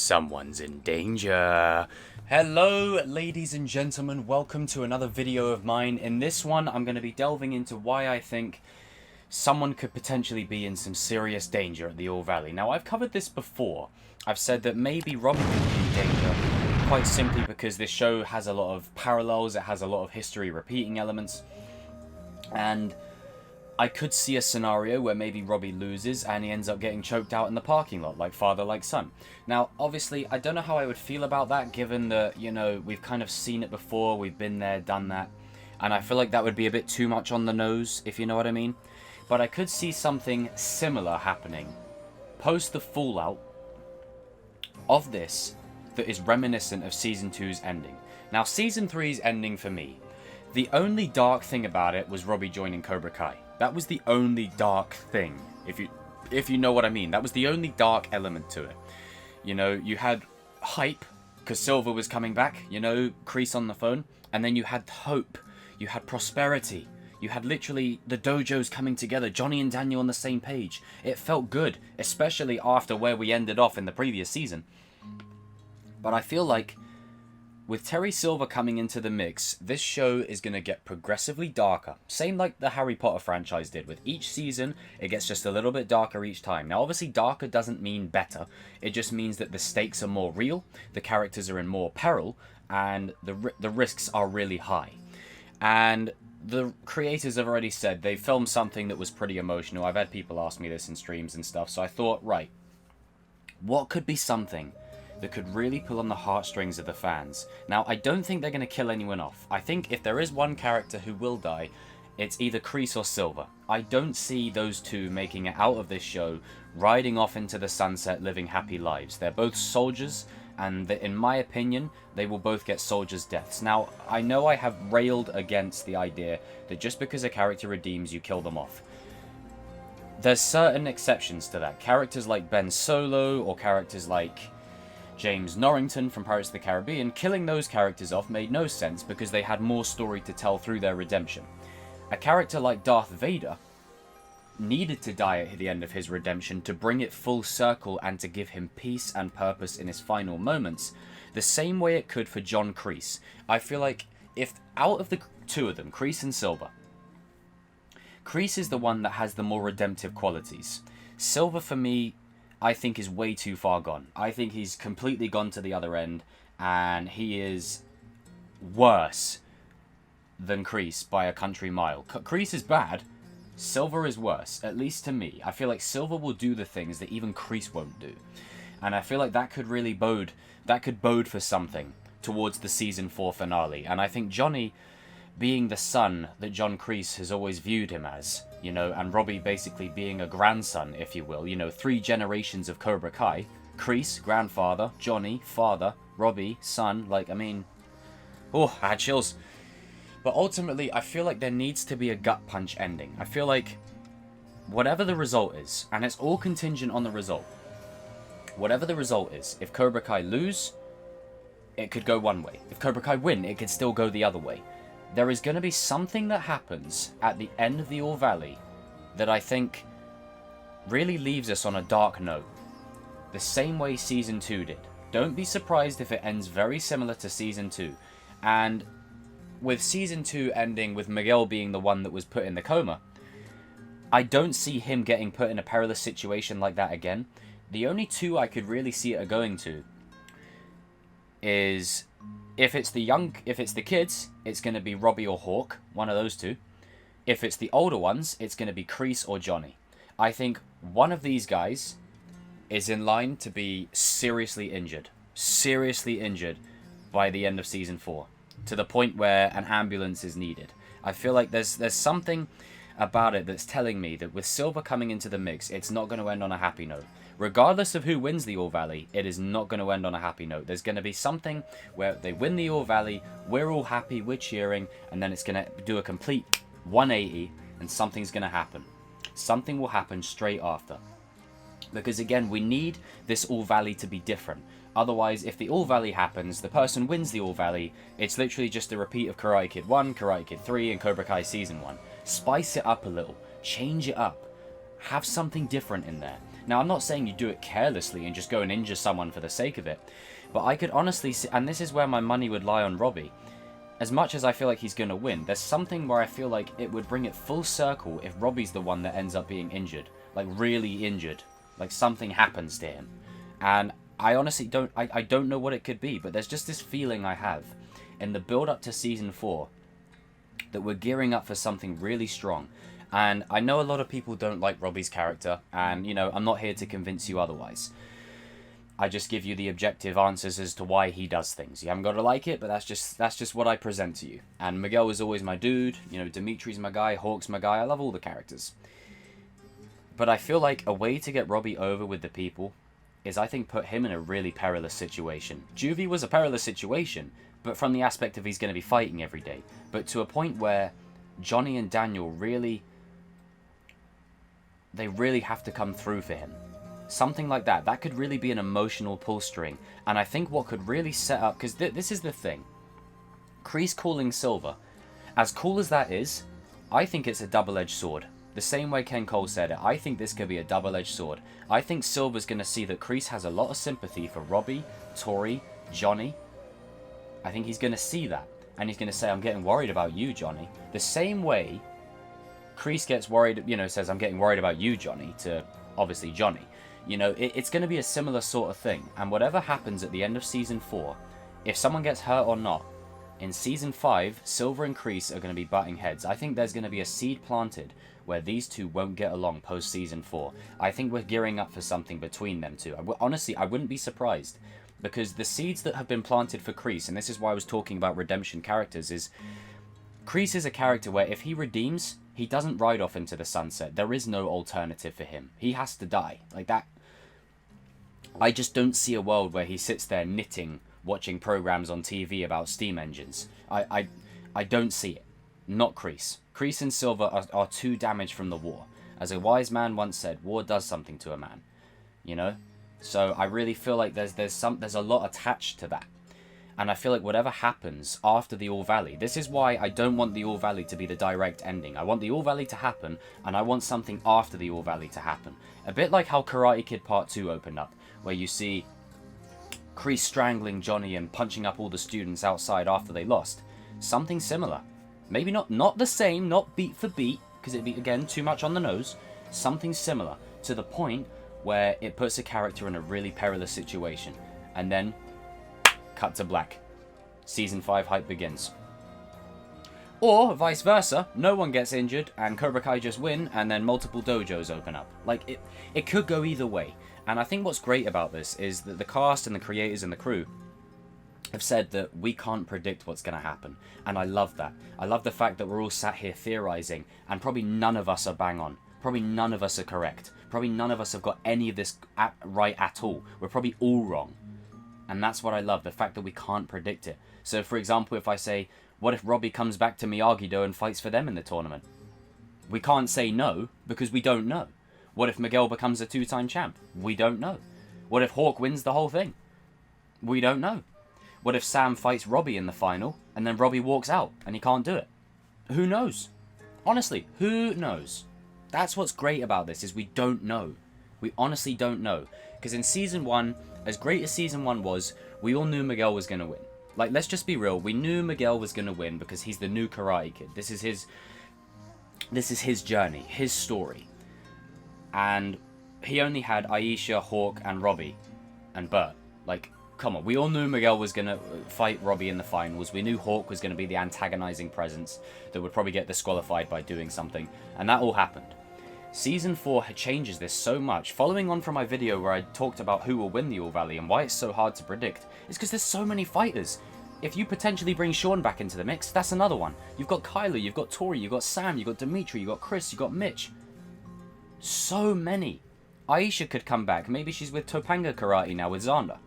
Someone's in danger. Hello, ladies and gentlemen. Welcome to another video of mine. In this one, I'm going to be delving into why I think someone could potentially be in some serious danger at the All Valley. Now, I've covered this before. I've said that maybe Robby could be in danger, quite simply because this show has a lot of parallels. It has a lot of history repeating elements. And I could see a scenario where maybe Robby loses and he ends up getting choked out in the parking lot, like father, like son. Now, obviously, I don't know how I would feel about that, given that, you know, we've kind of seen it before, we've been there, done that, and I feel like that would be a bit too much on the nose, if you know what I mean. But I could see something similar happening post the fallout of this that is reminiscent of Season 2's ending. Now, Season 3's ending for me, the only dark thing about it was Robby joining Cobra Kai. That was the only dark thing, if you know what I mean. That was the only dark element to it. You know, you had hype, because Silver was coming back, you know, Kreese on the phone, and then you had hope, you had prosperity, you had literally the dojos coming together, Johnny and Daniel on the same page. It felt good, especially after where we ended off in the previous season. But I feel like with Terry Silver coming into the mix, this show is going to get progressively darker. Same like the Harry Potter franchise did. With each season, it gets just a little bit darker each time. Now, obviously, darker doesn't mean better. It just means that the stakes are more real, the characters are in more peril, and the risks are really high. And the creators have already said they filmed something that was pretty emotional. I've had people ask me this in streams and stuff, so I thought, right, what could be something that could really pull on the heartstrings of the fans? Now, I don't think they're going to kill anyone off. I think if there is one character who will die, it's either Kreese or Silver. I don't see those two making it out of this show, riding off into the sunset, living happy lives. They're both soldiers, and in my opinion, they will both get soldiers' deaths. Now, I know I have railed against the idea that just because a character redeems, you kill them off. There's certain exceptions to that. Characters like Ben Solo, or characters like James Norrington from Pirates of the Caribbean, killing those characters off made no sense because they had more story to tell through their redemption. A character like Darth Vader needed to die at the end of his redemption to bring it full circle and to give him peace and purpose in his final moments, the same way it could for John Kreese. I feel like if out of the two of them, Kreese and Silver, Kreese is the one that has the more redemptive qualities. Silver, for me, I think is way too far gone. I think he's completely gone to the other end, and he is worse than Kreese by a country mile. Kreese is bad, Silver is worse, at least to me. I feel like Silver will do the things that even Kreese won't do. And I feel like that could really bode for something towards the Season 4 finale. And I think Johnny, being the son that John Kreese has always viewed him as, you know, and Robby basically being a grandson, if you will, you know, 3 generations of Cobra Kai. Kreese, grandfather, Johnny, father, Robby, son, like, I mean, oh, I had chills. But ultimately, I feel like there needs to be a gut punch ending. I feel like whatever the result is, and it's all contingent on the result, whatever the result is, if Cobra Kai lose, it could go one way. If Cobra Kai win, it could still go the other way. There is going to be something that happens at the end of the All Valley that I think really leaves us on a dark note. The same way Season 2 did. Don't be surprised if it ends very similar to Season 2. And with Season 2 ending with Miguel being the one that was put in the coma, I don't see him getting put in a perilous situation like that again. The only two I could really see it going to is, if it's the kids, it's going to be Robby or Hawk, one of those two. If it's the older ones, it's going to be Kreese or Johnny. I think one of these guys is in line to be seriously injured by the end of Season 4, to the point where an ambulance is needed. I feel like there's something about it that's telling me that with Silver coming into the mix, it's not going to end on a happy note. Regardless of who wins the All Valley, it is not going to end on a happy note. There's going to be something where they win the All Valley, we're all happy, we're cheering, and then it's going to do a complete 180, and something's going to happen. Something will happen straight after. Because again, we need this All Valley to be different. Otherwise, if the All Valley happens, the person wins the All Valley, it's literally just a repeat of Karate Kid 1, Karate Kid 3, and Cobra Kai Season 1. Spice it up a little. Change it up. Have something different in there. Now, I'm not saying you do it carelessly and just go and injure someone for the sake of it, but I could honestly see, and this is where my money would lie on Robby. As much as I feel like he's going to win, there's something where I feel like it would bring it full circle if Robby's the one that ends up being injured. Like, really injured. Like, something happens to him. And I honestly don't... I don't know what it could be, but there's just this feeling I have in the build-up to Season 4 that we're gearing up for something really strong. And I know a lot of people don't like Robby's character, and, you know, I'm not here to convince you otherwise. I just give you the objective answers as to why he does things. You haven't got to like it, but that's just what I present to you. And Miguel is always my dude. You know, Dimitri's my guy. Hawk's my guy. I love all the characters. But I feel like a way to get Robby over with the people is, I think, put him in a really perilous situation. Juvie was a perilous situation, but from the aspect of he's going to be fighting every day. But to a point where Johnny and Daniel really... they really have to come through for him. Something like that. That could really be an emotional pull string. And I think what could really set up... because this is the thing. Kreese calling Silver. As cool as that is, I think it's a double-edged sword. The same way Ken Cole said it, I think this could be a double-edged sword. I think Silver's going to see that Kreese has a lot of sympathy for Robby, Tory, Johnny. I think he's going to see that. And he's going to say, I'm getting worried about you, Johnny. The same way Kreese gets worried, you know, says, I'm getting worried about you, Johnny, to, obviously, Johnny. You know, it's going to be a similar sort of thing. And whatever happens at the end of Season 4, if someone gets hurt or not, in Season 5, Silver and Kreese are going to be butting heads. I think there's going to be a seed planted where these two won't get along post-Season 4. I think we're gearing up for something between them two. Honestly, I wouldn't be surprised. Because the seeds that have been planted for Kreese, and this is why I was talking about redemption characters, is... Kreese is a character where if he redeems, he doesn't ride off into the sunset. There is no alternative for him. He has to die. Like that... I just don't see a world where he sits there knitting, watching programs on TV about steam engines. I don't see it. Not Kreese. Kreese and Silver are too damaged from the war. As a wise man once said, war does something to a man. You know? So I really feel like there's a lot attached to that. And I feel like whatever happens after the All Valley, this is why I don't want the All Valley to be the direct ending. I want the All Valley to happen, and I want something after the All Valley to happen. A bit like how Karate Kid Part 2 opened up, where you see Kreese strangling Johnny and punching up all the students outside after they lost. Something similar. Maybe not the same, not beat for beat, because it'd be, again, too much on the nose. Something similar, to the point where it puts a character in a really perilous situation. And then, cut to black. Season 5 hype begins. Or, vice versa, no one gets injured, and Cobra Kai just win, and then multiple dojos open up. Like, it could go either way. And I think what's great about this is that the cast and the creators and the crew have said that we can't predict what's going to happen. And I love that. I love the fact that we're all sat here theorizing, and probably none of us are bang on. Probably none of us are correct. Probably none of us have got any of this right at all. We're probably all wrong. And that's what I love, the fact that we can't predict it. So, for example, if I say, what if Robby comes back to Miyagi-Do and fights for them in the tournament? We can't say no, because we don't know. What if Miguel becomes a 2-time champ? We don't know. What if Hawk wins the whole thing? We don't know. What if Sam fights Robby in the final, and then Robby walks out, and he can't do it? Who knows? Honestly, who knows? That's what's great about this, is we don't know. We honestly don't know. Because in Season 1, as great as Season 1 was, we all knew Miguel was going to win. Like, let's just be real. We knew Miguel was going to win because he's the new Karate Kid. This is his journey, his story. And he only had Aisha, Hawk, and Robby, and Bert. Like, come on. We all knew Miguel was going to fight Robby in the finals. We knew Hawk was going to be the antagonizing presence that would probably get disqualified by doing something. And that all happened. Season 4 changes this so much. Following on from my video where I talked about who will win the All Valley and why it's so hard to predict, is because there's so many fighters. If you potentially bring Sean back into the mix, that's another one. You've got Kyler, you've got Tory, you've got Sam, you've got Dimitri, you've got Chris, you've got Mitch. So many. Aisha could come back. Maybe she's with Topanga Karate now with Xander.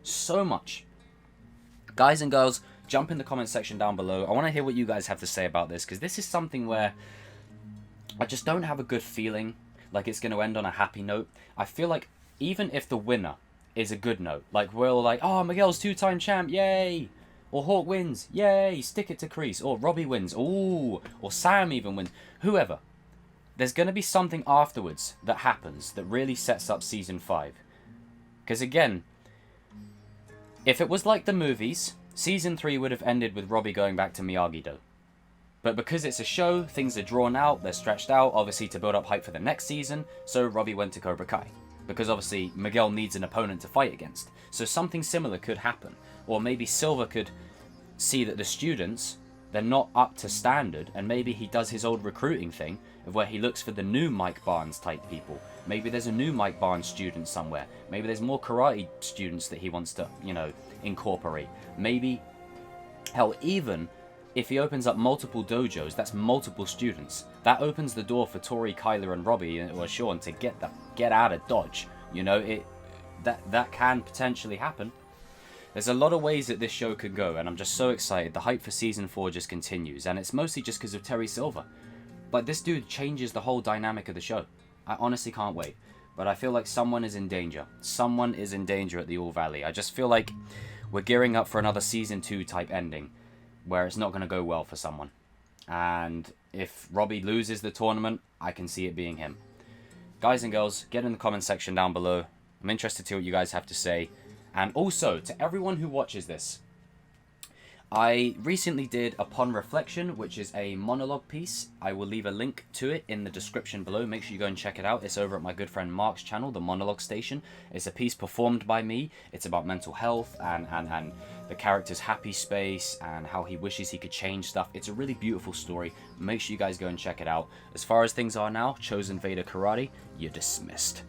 So much. Guys and girls, jump in the comment section down below. I want to hear what you guys have to say about this, because this is something where I just don't have a good feeling like it's going to end on a happy note. I feel like even if the winner is a good note, like we're all like, oh, Miguel's 2-time champ, yay! Or Hawk wins, yay, stick it to Kreese. Or Robby wins, ooh! Or Sam even wins, whoever. there's going to be something afterwards that happens that really sets up Season 5. Because again, if it was like the movies, Season 3 would have ended with Robby going back to Miyagi-Do. But because it's a show, things are drawn out, they're stretched out, obviously to build up hype for the next season, so Robby went to Cobra Kai. Because obviously Miguel needs an opponent to fight against. So something similar could happen. Or maybe Silver could see that the students, they're not up to standard, and maybe he does his old recruiting thing of where he looks for the new Mike Barnes type people. Maybe there's a new Mike Barnes student somewhere. Maybe there's more karate students that he wants to, incorporate. Maybe, hell, even if he opens up multiple dojos, that's multiple students. That opens the door for Tory, Kyler, and Robby, or Sean, to get out of Dodge. That can potentially happen. There's a lot of ways that this show could go, and I'm just so excited. The hype for Season 4 just continues, and it's mostly just because of Terry Silver. Like, this dude changes the whole dynamic of the show. I honestly can't wait. But I feel like someone is in danger. Someone is in danger at the All Valley. I just feel like we're gearing up for another Season 2 type ending, where it's not going to go well for someone. And if Robby loses the tournament, I can see it being him. Guys and girls, get in the comment section down below. I'm interested to see what you guys have to say. And also, to everyone who watches this, I recently did Upon Reflection, which is a monologue piece. I will leave a link to it in the description below. Make sure you go and check it out. It's over at my good friend Mark's channel, The Monologue Station. It's a piece performed by me. It's about mental health and the character's happy space and how he wishes he could change stuff. It's a really beautiful story. Make sure you guys go and check it out. As far as things are now, Chosen Vader Karate, you're dismissed.